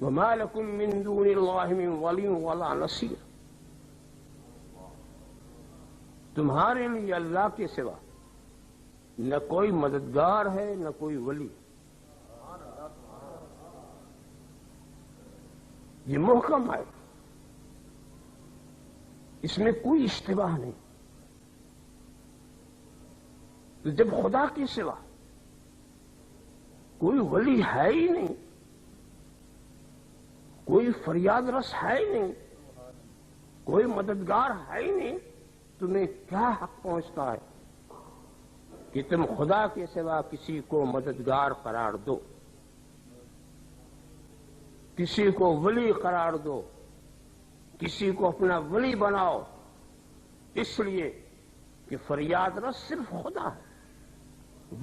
وما لكم من دون اللہ من ولی ولا نصیر، تمہارے لیے اللہ کے سوا نہ کوئی مددگار ہے نہ کوئی ولی۔ یہ محکم ہے، اس میں کوئی اشتباہ نہیں۔ تو جب خدا کے سوا کوئی ولی ہے ہی نہیں، کوئی فریاد رس ہے ہی نہیں، کوئی مددگار ہے ہی نہیں، تمہیں کیا حق پہنچتا ہے کہ تم خدا کے سوا کسی کو مددگار قرار دو، کسی کو ولی قرار دو، کسی کو اپنا ولی بناؤ؟ اس لیے کہ فریاد رس صرف خدا ہے،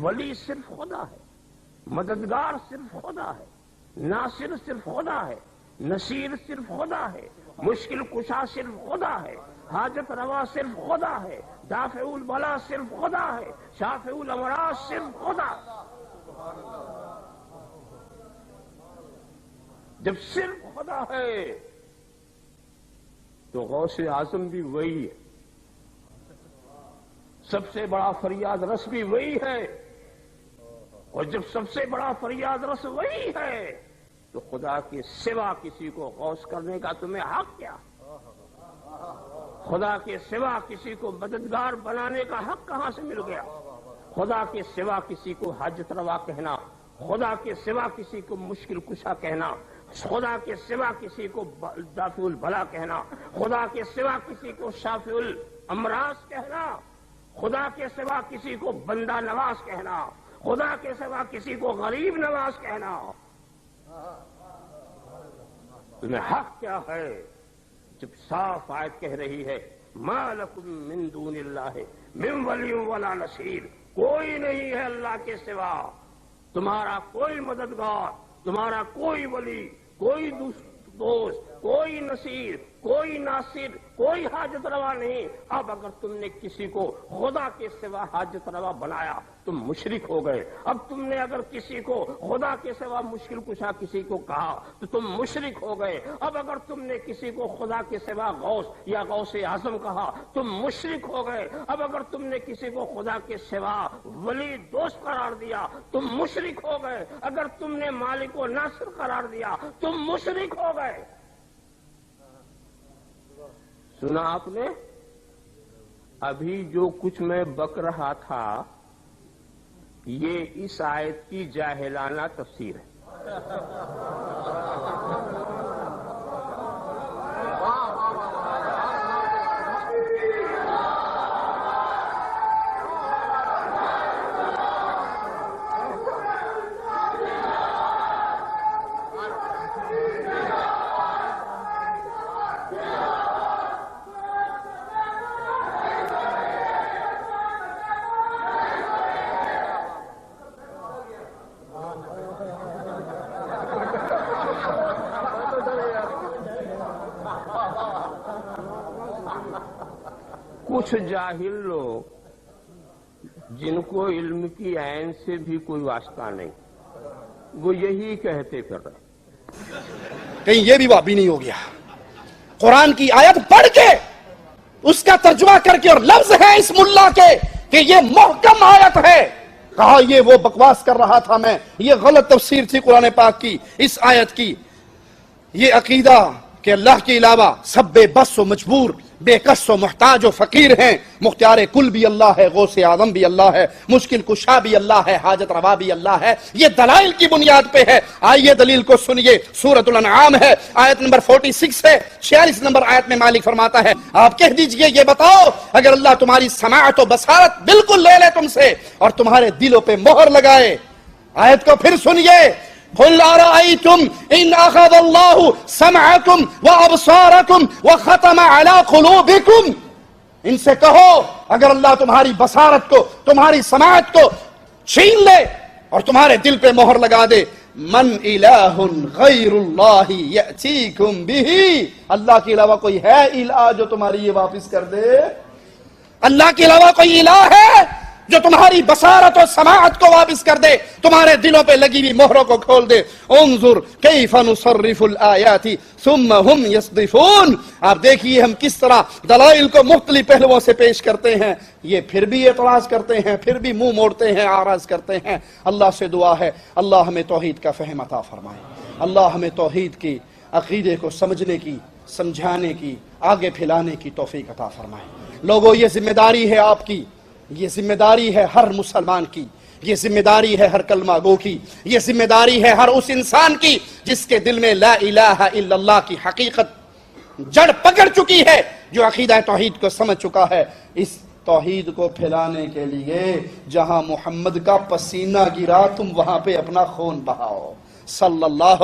ولی صرف خدا ہے، مددگار صرف خدا ہے، ناصر صرف خدا ہے، نصیر صرف خدا ہے، مشکل کشا صرف خدا ہے، حاجت روا صرف خدا ہے، دافع البلا صرف خدا ہے، شافع الامراض صرف خدا ہے۔ جب صرف خدا ہے تو غوث اعظم بھی وہی ہے، سب سے بڑا فریاد رس بھی وہی ہے، اور جب سب سے بڑا فریاد رس وہی ہے تو خدا کے سوا کسی کو غوث کرنے کا تمہیں حق کیا؟ خدا کے سوا کسی کو مددگار بنانے کا حق کہاں سے مل گیا؟ خدا کے سوا کسی کو حاجت روا کہنا، خدا کے سوا کسی کو مشکل کشا کہنا، خدا کے سوا کسی کو دافع البلا کہنا، خدا کے سوا کسی کو شافع الامراض کہنا، خدا کے سوا کسی کو بندہ نواز کہنا، خدا کے سوا کسی کو غریب نواز کہنا، تمہیں حق کیا ہے؟ جب صاف آیت کہہ رہی ہے ما لکم من دون اللہ من ولی ولا نصیر، کوئی نہیں ہے اللہ کے سوا تمہارا کوئی مددگار، تمہارا کوئی ولی، کوئی دوست، کوئی نصیر، کوئی ناصر، کوئی حاجت روا نہیں۔ اب اگر تم نے کسی کو خدا کے سوا حاجت روا بنایا تم مشرک ہو گئے۔ اب تم نے اگر کسی کو خدا کے سوا مشکل کشا کسی کو کہا تو تم مشرک ہو گئے۔ اب اگر تم نے کسی کو خدا کے سوا غوث یا غوث اعظم کہا تم مشرک ہو گئے۔ اب اگر تم نے کسی کو خدا کے سوا ولی دوست قرار دیا تم مشرک ہو گئے۔ اگر تم نے مالک و ناصر قرار دیا تم مشرک ہو گئے۔ سنا آپ نے؟ ابھی جو کچھ میں بک رہا تھا یہ اس آیت کی جاہلانہ تفسیر ہے۔ کچھ جاہل لوگ جن کو علم کی عین سے بھی کوئی واسطہ نہیں وہ یہی کہتے پھر رہے کہیں یہ بھی وابی نہیں ہو گیا۔ قرآن کی آیت پڑھ کے اس کا ترجمہ کر کے اور لفظ ہے اس ملا کے کہ یہ محکم آیت ہے، کہا یہ وہ بکواس کر رہا تھا میں، یہ غلط تفسیر تھی قرآن پاک کی اس آیت کی۔ یہ عقیدہ کہ اللہ کے علاوہ سب بے بس و مجبور، بے کس و محتاج و فقیر ہیں، مختار کل بھی اللہ ہے، غوث اعظم بھی اللہ ہے، مشکل کشا بھی اللہ ہے، حاجت روا بھی اللہ ہے، یہ دلائل کی بنیاد پہ ہے۔ آئیے دلیل کو سنیے، سورۃ الانعام ہے، آیت نمبر 46 ہے، 46 نمبر آیت میں مالک فرماتا ہے آپ کہہ دیجئے یہ بتاؤ اگر اللہ تمہاری سماعت و بصارت بالکل لے لے تم سے اور تمہارے دلوں پہ مہر لگائے۔ آیت کو پھر سنیے، قل ارأيتم ان اخذ الله سمعكم وابصاركم وختم على قلوبكم، ان سے کہو اگر اللہ تمہاری بصارت کو، تمہاری سماعت کو چھین لے اور تمہارے دل پہ مہر لگا دے، من الہ غیر اللہ یأتیکم بہ، اللہ کے علاوہ کوئی ہے الہ جو تمہاری یہ واپس کر دے؟ اللہ کے علاوہ کوئی الہ ہے جو تمہاری بصارت و سماعت کو واپس کر دے، تمہارے دلوں پہ لگی ہوئی مہروں کو کھول دے۔ انظر کیف نصرف الآیات ثم ہم یصدفون، آپ دیکھیے ہم کس طرح دلائل کو مختلف پہلوؤں سے پیش کرتے ہیں، یہ پھر بھی اعتراض کرتے ہیں، پھر بھی منہ موڑتے ہیں، اعراض کرتے ہیں۔ اللہ سے دعا ہے اللہ ہمیں توحید کا فہم عطا فرمائے، اللہ ہمیں توحید کی عقیدے کو سمجھنے کی، سمجھانے کی، آگے پھیلانے کی توفیق عطا فرمائے۔ لوگوں یہ ذمہ داری ہے آپ کی، یہ ذمہ داری ہے ہر مسلمان کی، یہ ذمہ داری ہے ہر کلمہ گو کی، یہ ذمہ داری ہے ہر اس انسان کی جس کے دل میں لا الہ الا اللہ کی حقیقت جڑ پکڑ چکی ہے، جو عقیدہ توحید کو سمجھ چکا ہے۔ اس توحید کو پھیلانے کے لیے جہاں محمد کا پسینہ گرا تم وہاں پہ اپنا خون بہاؤ صلی اللہ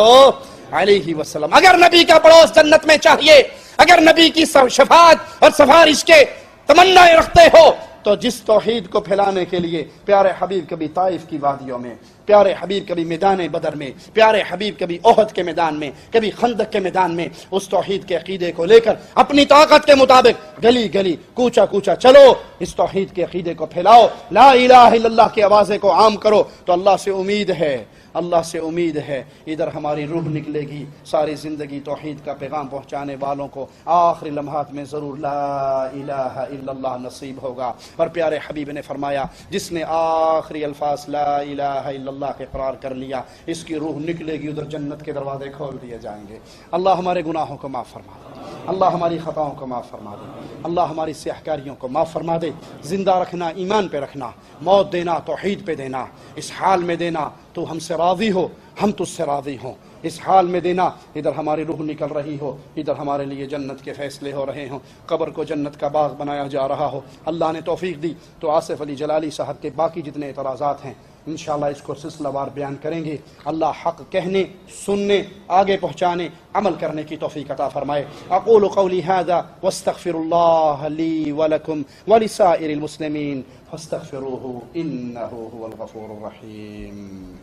علیہ وسلم۔ اگر نبی کا پڑوس جنت میں چاہیے، اگر نبی کی شفاعت اور سفارش کے تمنا رکھتے ہو، تو جس توحید کو پھیلانے کے لیے پیارے حبیب کبھی طائف کی وادیوں میں، پیارے حبیب کبھی میدان بدر میں، پیارے حبیب کبھی احد کے میدان میں، کبھی خندق کے میدان میں، اس توحید کے عقیدے کو لے کر اپنی طاقت کے مطابق گلی گلی کوچا کوچا چلو، اس توحید کے عقیدے کو پھیلاؤ، لا الہ الا اللہ کی آوازیں کو عام کرو، تو اللہ سے امید ہے، اللہ سے امید ہے ادھر ہماری روح نکلے گی، ساری زندگی توحید کا پیغام پہنچانے والوں کو آخری لمحات میں ضرور لا الہ الا اللہ نصیب ہوگا۔ اور پیارے حبیب نے فرمایا جس نے آخری الفاظ لا الہ الا اللہ کے قرار کر لیا، اس کی روح نکلے گی، ادھر جنت کے دروازے کھول دیے جائیں گے۔ اللہ ہمارے گناہوں کو معاف فرما دے، اللہ ہماری خطاؤں کو معاف فرما دے، اللہ ہماری سیاہکاریوں کو معاف فرما دے۔ زندہ رکھنا ایمان پہ رکھنا، موت دینا توحید پہ دینا، اس حال میں دینا تو ہم سے راضی ہو، ہم تجھ سے راضی ہوں، اس حال میں دینا ادھر ہماری روح نکل رہی ہو، ادھر ہمارے لیے جنت کے فیصلے ہو رہے ہوں، قبر کو جنت کا باغ بنایا جا رہا ہو۔ اللہ نے توفیق دی تو آصف علی جلالی صاحب کے باقی جتنے اعتراضات ہیں انشاءاللہ اس کو سلسلہ وار بیان کریں گے۔ اللہ حق کہنے، سننے، آگے پہنچانے، عمل کرنے کی توفیق عطا فرمائے۔ اقول قولی ھذا واستغفر اللہ لی ولکم ولسائر المسلمین فاستغفروہ انہ هو الغفور الرحیم۔